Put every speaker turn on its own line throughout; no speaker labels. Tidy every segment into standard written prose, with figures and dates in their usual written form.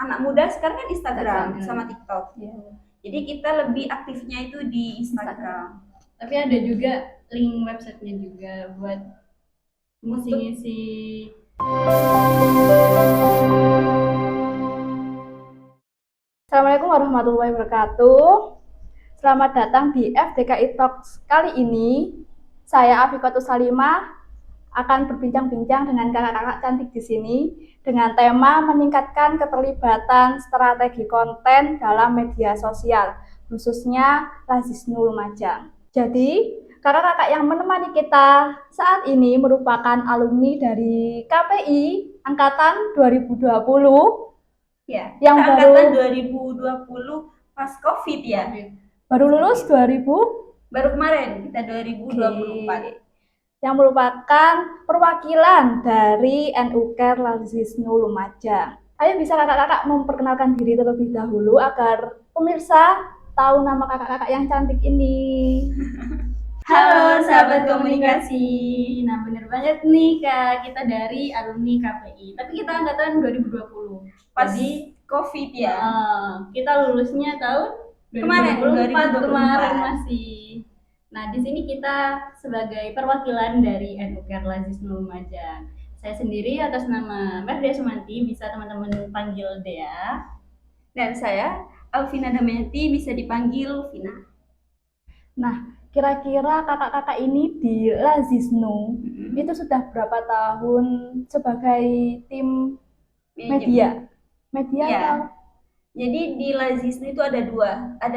anak muda sekarang kan Instagram
Instagram.
sama TikTok.
Ya.
Jadi kita lebih aktifnya itu di Instagram.
Tapi ada juga link websitenya juga buat ngisi-ngisi. Assalamualaikum warahmatullahi wabarakatuh. Selamat datang di FDKI Talks kali ini. Saya Afikotus Salimah akan berbincang-bincang dengan kakak-kakak cantik di sini dengan tema meningkatkan keterlibatan strategi konten dalam media sosial, khususnya Lazisnu Lumajang. Jadi, kakak-kakak yang menemani kita saat ini merupakan alumni dari KPI angkatan 2020.
Ya,
yang
kita
baru
angkatan 2020 pas COVID ya.
Baru lulus 2000
baru kemarin kita 2024.
Yang merupakan perwakilan dari NUKER Lazisnu Lumajang. Ayo bisa kakak-kakak memperkenalkan diri terlebih dahulu agar pemirsa tahu nama kakak-kakak yang cantik ini.
Halo sahabat komunikasi.
Nah bener banget nih Kak, kita dari alumni KPI. Tapi kita angkatan 2020.
Pas
Jadi
COVID ya.
Kita lulusnya tahun 2024 kemarin masih. Nah di sini kita sebagai perwakilan dari NUKER Lazisnu Lumajang. Saya sendiri atas nama Merdia Sumanti, bisa teman-teman panggil Dea.
Dan saya Alvina Damayanti, bisa dipanggil Vina.
Nah, kira-kira kakak-kakak ini di Lazisnu itu sudah berapa tahun sebagai tim media?
Ya. Atau? Jadi di Lazisnu itu ada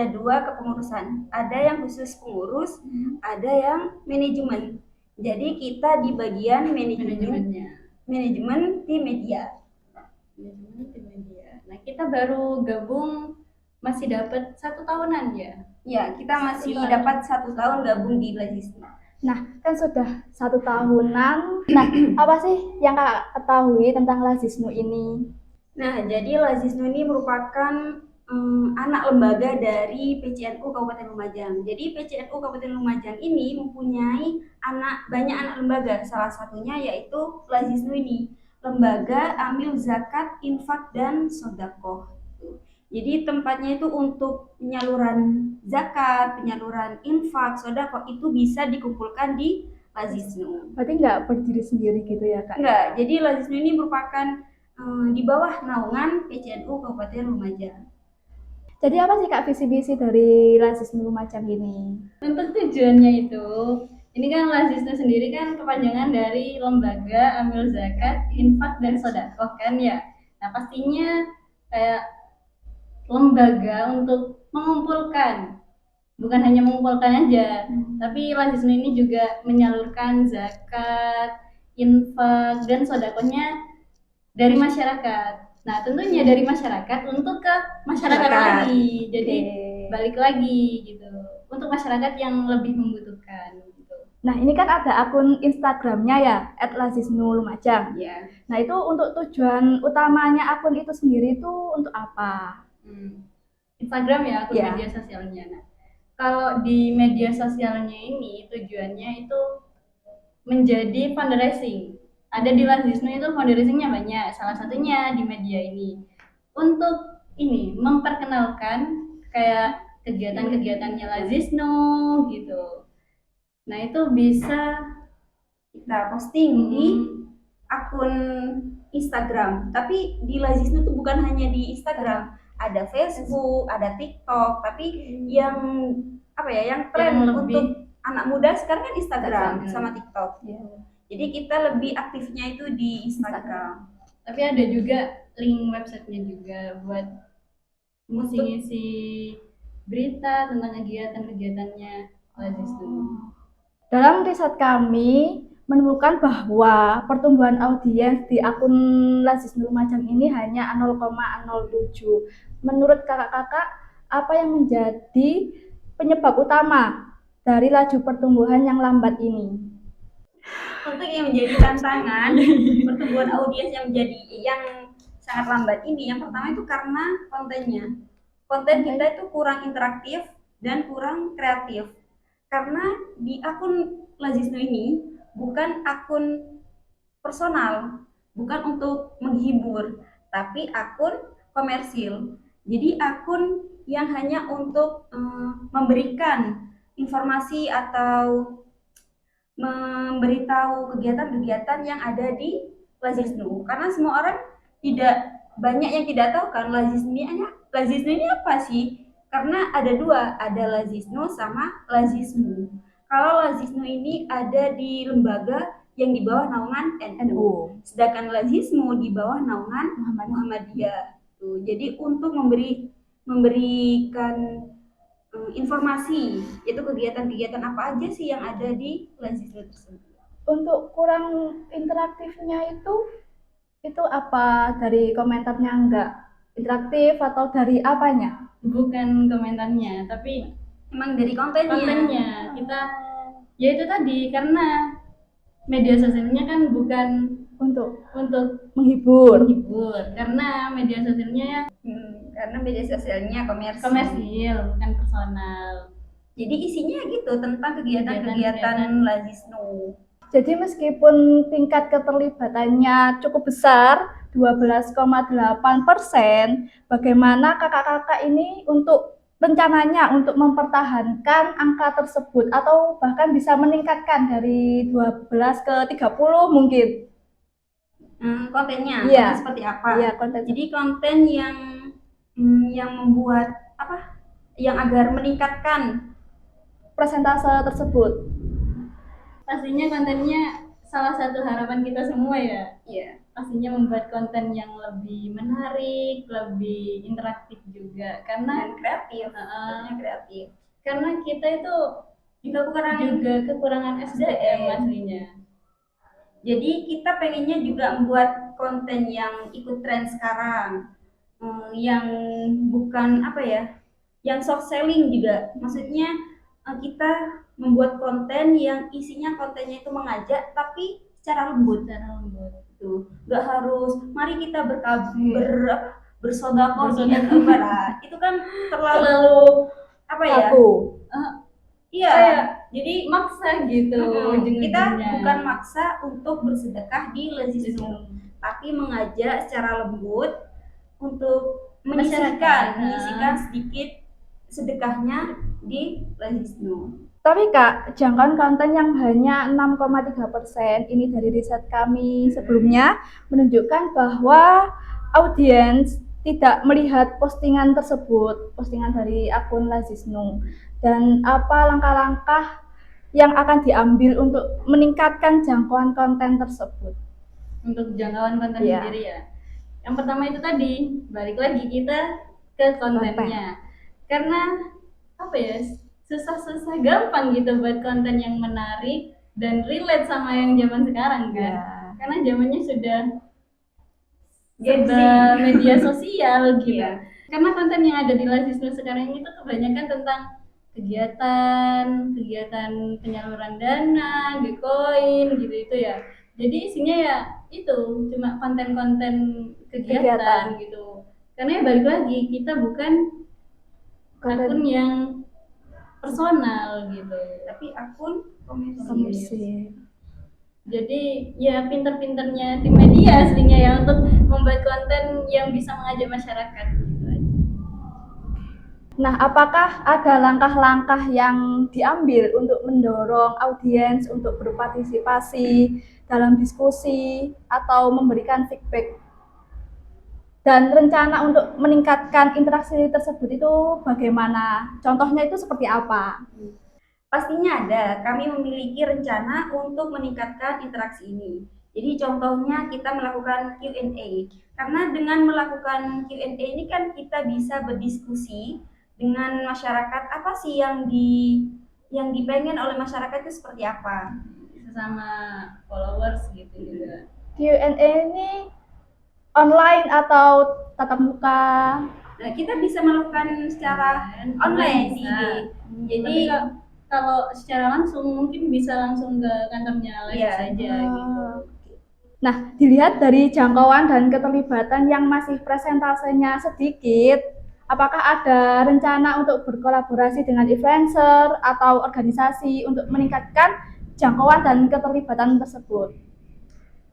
dua kepengurusan. Ada yang khusus pengurus, ada yang manajemen. Jadi kita di bagian manajemen tim media.
Nah kita baru gabung masih dapat 1 tahunan ya?
Ya, kita masih dapat 1 tahun gabung di Lazisnu.
Nah, kan sudah 1 tahunan. Nah, apa sih yang kakak ketahui tentang Lazisnu ini?
Nah, jadi Lazisnu ini merupakan anak lembaga dari PCNU Kabupaten Lumajang. Jadi PCNU Kabupaten Lumajang ini mempunyai banyak anak lembaga. Salah satunya yaitu Lazisnu ini, Lembaga Amil Zakat, Infak dan Sodaqoh. Jadi tempatnya itu untuk penyaluran zakat, penyaluran infak, sodaqoh itu bisa dikumpulkan di Lazisnu.
Berarti nggak berdiri sendiri gitu ya Kak?
Nggak, jadi Lazisnu ini merupakan di bawah naungan PCNU Kabupaten Lumajang.
Jadi apa sih Kak visi-misi dari Lazisnu Lumajang ini? Untuk tujuannya itu, ini kan Lazisnu sendiri kan kepanjangan dari Lembaga Amil Zakat, Infak dan Sodaqoh kan ya. Nah pastinya kayak lembaga untuk mengumpulkan, bukan hanya mengumpulkan aja, tapi Lazisnu ini juga menyalurkan zakat, infak dan sodaqohnya dari masyarakat. Nah tentunya dari masyarakat untuk ke masyarakat lagi, jadi balik lagi gitu untuk masyarakat yang lebih membutuhkan gitu. Nah ini kan ada akun Instagramnya ya @lazisnu_lumajang.
Ya.
Nah itu untuk tujuan utamanya akun itu sendiri itu untuk apa? Instagram ya akun media sosialnya. Nah kalau di media sosialnya ini tujuannya itu menjadi fundraising. Ada di Lazisnu itu fundraisingnya banyak, salah satunya di media ini. Untuk ini memperkenalkan kayak kegiatan-kegiatannya Lazisnu gitu. Nah itu bisa
kita posting di akun Instagram. Tapi di Lazisnu itu bukan hanya di Instagram, ada Facebook, ada TikTok. Tapi yang tren untuk anak muda sekarang kan Instagram sama TikTok. Jadi kita lebih aktifnya itu di Instagram.
Tapi ada juga link websitenya juga buat ngisi-ngisi berita tentang kegiatan-kegiatannya Lazisnu. Dalam riset kami menemukan bahwa pertumbuhan audiens di akun Lazisnu Lumajang ini hanya 0,07. Menurut kakak-kakak, apa yang menjadi penyebab utama dari laju pertumbuhan yang lambat ini?
Untuk yang menjadi tantangan pertumbuhan audiens yang sangat lambat ini, yang pertama itu karena kontennya. Konten kita itu kurang interaktif dan kurang kreatif. Karena di akun Lazisnu ini bukan akun personal, bukan untuk menghibur, tapi akun komersil. Jadi akun yang hanya untuk memberikan informasi atau memberitahu kegiatan-kegiatan yang ada di Lazisnu. Karena semua orang banyak yang tidak tahu kan Lazisnu ini apa sih? Karena ada dua, ada Lazisnu sama Lazismu. Kalau Lazisnu ini ada di lembaga yang di bawah naungan NU, sedangkan Lazismu di bawah naungan Muhammadiyah. Tuh, jadi untuk memberikan informasi itu kegiatan-kegiatan apa aja sih yang ada di Lazisnu tersebut.
Untuk kurang interaktifnya itu apa, dari komentarnya enggak interaktif atau dari apanya?
Bukan komentarnya, tapi
emang dari kontennya.
Kita ya itu tadi, karena media sosialnya kan bukan
untuk
menghibur,
karena media sosialnya
komersil, bukan personal.
Jadi isinya gitu tentang kegiatan-kegiatan Lazisnu.
Jadi meskipun tingkat keterlibatannya cukup besar, 12,8%, bagaimana kakak-kakak ini rencananya untuk mempertahankan angka tersebut atau bahkan bisa meningkatkan dari 12 ke 30 mungkin?
Kontennya
Iya.
seperti apa?
Iya, konten.
Jadi konten yang membuat yang agar meningkatkan
persentase tersebut.
Pastinya kontennya salah satu harapan kita semua ya.
Iya.
Pastinya membuat konten yang lebih menarik, lebih interaktif juga, karena
kreatif.
Karena kita itu
juga
kekurangan SDM aslinya.
Jadi kita pengennya juga membuat konten yang ikut tren sekarang, yang bukan yang soft selling juga. Maksudnya kita membuat konten yang isinya kontennya itu mengajak tapi secara lembut. Tuh, nggak harus mari kita bersodakoh itu kan terlalu
jadi maksa gitu.
Kita bukan maksa untuk bersedekah di Lazisnu, tapi mengajak secara lembut untuk menyisihkan sedikit sedekahnya di Lazisnu.
Tapi Kak, jangkauan konten yang hanya 6,3%, ini dari riset kami sebelumnya, menunjukkan bahwa audiens tidak melihat postingan tersebut, postingan dari akun Lazisnu. Dan apa langkah-langkah yang akan diambil untuk meningkatkan jangkauan konten tersebut?
Untuk jangkauan konten sendiri ya. Yang pertama itu tadi, balik lagi kita ke kontennya. Karena susah-susah gampang gitu buat konten yang menarik dan relate sama yang zaman sekarang kan. Karena zamannya sudah media sosial gitu. Karena konten yang ada di Lazisnu sekarang itu kebanyakan tentang kegiatan penyaluran dana, Bitcoin gitu ya. Jadi isinya ya itu cuma konten-konten kegiatan gitu. Karena ya balik lagi, kita bukan akun yang personal gitu, tapi akun komersil. Jadi ya pinter-pinternya tim media aslinya ya untuk membuat konten yang bisa mengajak masyarakat gitu aja.
Nah, apakah ada langkah-langkah yang diambil untuk mendorong audiens untuk berpartisipasi dalam diskusi atau memberikan feedback? Dan rencana untuk meningkatkan interaksi tersebut itu bagaimana? Contohnya itu seperti apa?
Pastinya ada. Kami memiliki rencana untuk meningkatkan interaksi ini. Jadi contohnya kita melakukan Q&A. Karena dengan melakukan Q&A ini kan kita bisa berdiskusi dengan masyarakat, apa sih yang dipengen oleh masyarakat itu seperti apa?
Sesama followers gitu juga.
Q&A ini online atau tatap muka?
Nah, kita bisa melakukan secara online sih.
Jadi kalau secara langsung mungkin bisa langsung ke kantornya saja gitu.
Nah, dilihat dari jangkauan dan keterlibatan yang masih presentasenya sedikit, apakah ada rencana untuk berkolaborasi dengan influencer atau organisasi untuk meningkatkan jangkauan dan keterlibatan tersebut?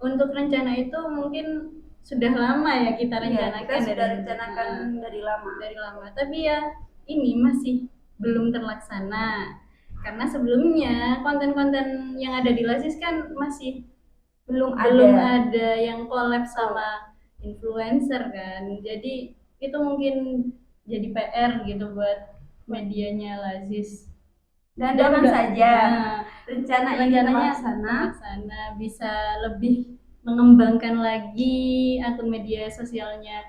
Untuk rencana itu mungkin sudah lama ya kita
Iya,
rencanakan
kita sudah
dari
rencanakan dari lama.
dari lama, tapi ya ini masih belum terlaksana karena sebelumnya konten-konten yang ada di Lasis kan masih
Belum
belum
ada.
ada yang collab sama influencer kan, jadi itu mungkin jadi PR gitu buat medianya Lazis.
Dan doakan
udah-
saja
nah,
rencana ini
rencananya
terlaksana.
terlaksana, bisa lebih mengembangkan lagi akun media sosialnya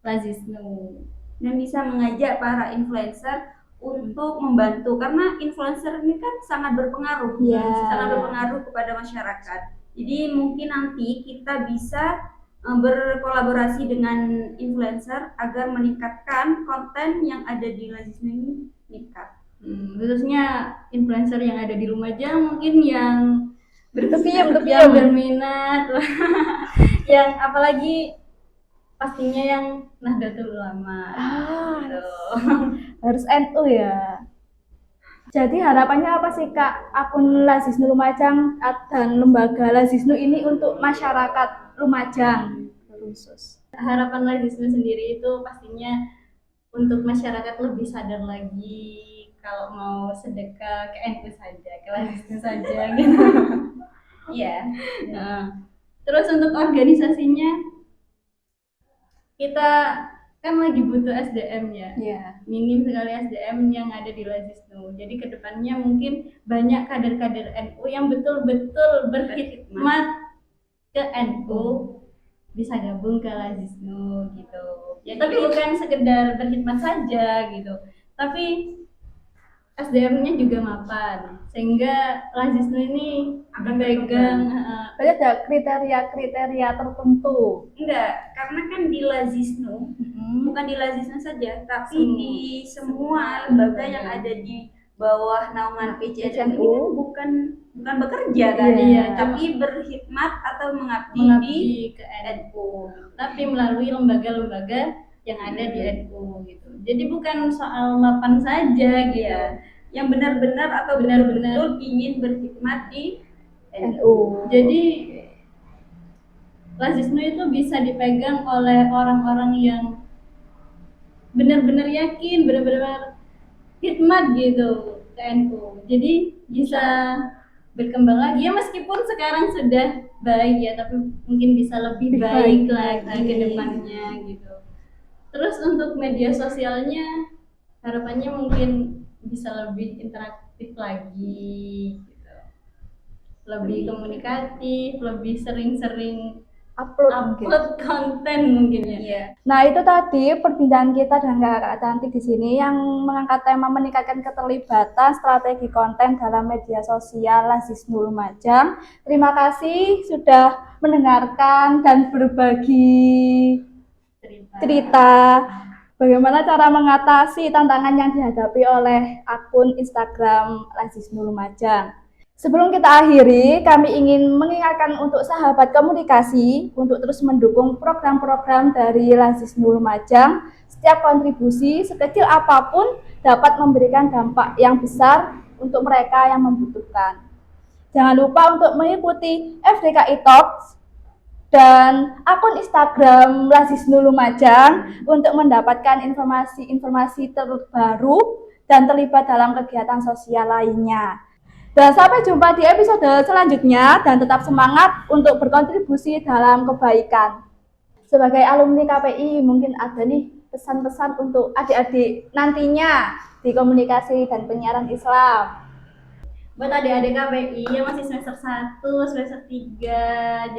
Lazisnu.
Dan bisa mengajak para influencer untuk membantu, karena influencer ini kan sangat berpengaruh,
Iya.
sangat berpengaruh kepada masyarakat. Jadi mungkin nanti kita bisa berkolaborasi dengan influencer agar meningkatkan konten yang ada di Lazisnu ini meningkat.
Khususnya influencer yang ada di Lumajang mungkin yang
Terpiem.
yang berminat yang apalagi pastinya yang Nahdlatul Ulama. Gitu.
Harus NU ya. Jadi harapannya apa sih Kak akun Lazisnu Lumajang dan lembaga Lazisnu ini untuk masyarakat Lumajang khusus?
Harapan Lazisnu sendiri itu pastinya untuk masyarakat lebih sadar lagi kalau mau sedekah ke NU saja, ke Lazisnu saja gitu.
Iya.
Nah, terus untuk organisasinya kita kan lagi butuh SDM ya.
Iya.
Minim sekali SDM yang ada di Lazisnu. Jadi kedepannya mungkin banyak kader-kader NU yang betul-betul berkhidmat ke NU bisa gabung ke Lazisnu gitu. Ya, tapi bukan sekedar berkhidmat saja gitu, tapi SDM-nya juga mapan, sehingga Lazisnu ini
Akan
dipegang
Berarti ada kriteria tertentu.
Enggak, karena kan di Lazisnu, bukan di Lazisnu saja, tapi di semua lembaga yang ada di bawah naungan PCNU ini kan bukan bekerja kan,
Iya,
tapi berkhidmat atau mengabdi
mengabdi
di
ke NU,
NU.
tapi melalui lembaga-lembaga yang ada di NU gitu. Jadi bukan soal mapan saja gitu.
Iya, yang benar-benar atau
Benar-benar.
betul-betul ingin berkhidmat di NU.
NU.
Jadi Lazisnu itu bisa dipegang oleh orang-orang yang benar-benar yakin, benar-benar khidmat gitu ke NU. Jadi bisa berkembang lagi ya, meskipun sekarang sudah baik ya, tapi mungkin bisa lebih baik lagi ke depannya gitu. Terus untuk media sosialnya harapannya mungkin bisa lebih interaktif lagi gitu. Lebih komunikatif, lebih sering-sering upload konten mungkin ya.
Iya.
Nah, itu tadi perbincangan kita dengan Kakak Cantik di sini yang mengangkat tema meningkatkan keterlibatan strategi konten dalam media sosial Lazisnu Lumajang. Terima kasih sudah mendengarkan dan berbagi cerita bagaimana cara mengatasi tantangan yang dihadapi oleh akun Instagram Lazisnu Lumajang. Sebelum kita akhiri, kami ingin mengingatkan untuk sahabat komunikasi untuk terus mendukung program-program dari Lazisnu Lumajang. Setiap kontribusi sekecil apapun dapat memberikan dampak yang besar untuk mereka yang membutuhkan. Jangan lupa untuk mengikuti FDKI Talks dan akun Instagram Lazisnu Lumajang untuk mendapatkan informasi-informasi terbaru dan terlibat dalam kegiatan sosial lainnya. Dan sampai jumpa di episode selanjutnya dan tetap semangat untuk berkontribusi dalam kebaikan. Sebagai alumni KPI mungkin ada nih pesan-pesan untuk adik-adik nantinya di komunikasi dan penyiaran Islam.
Buat adik-adik KPI yang masih semester 1, semester 3,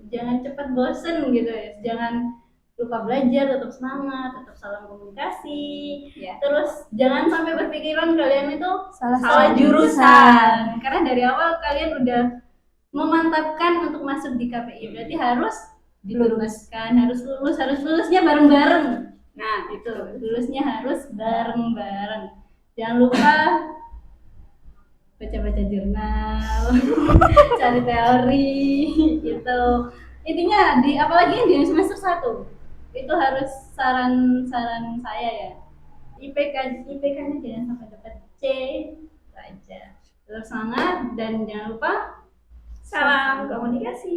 jangan cepat bosen gitu ya. Jangan lupa belajar, tetap semangat, tetap salam komunikasi.
Ya.
Terus jangan sampai berpikiran kalian itu
Salah
jurusan. Karena dari awal kalian udah memantapkan untuk masuk di KPI, berarti harus diluluskan, harus lulusnya bareng-bareng. Nah, itu lulusnya harus bareng-bareng. Jangan lupa baca-baca jurnal, cari teori gitu. Intinya apalagi yang di semester 1 itu harus saran saya ya. IPK-nya jangan sampai dapat C saja. Terus semangat dan jangan lupa
Salam komunikasi.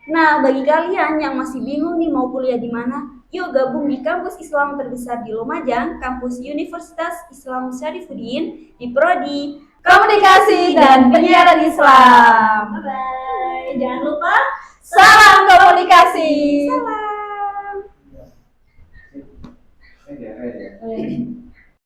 Nah, bagi kalian yang masih bingung nih mau kuliah di mana, yuk gabung di kampus Islam terbesar di Lumajang, kampus Universitas Islam Syarifudin di Prodi
Komunikasi dan Penyiaran Islam.
Bye. Jangan lupa
Salam komunikasi.
Salam.
Aja.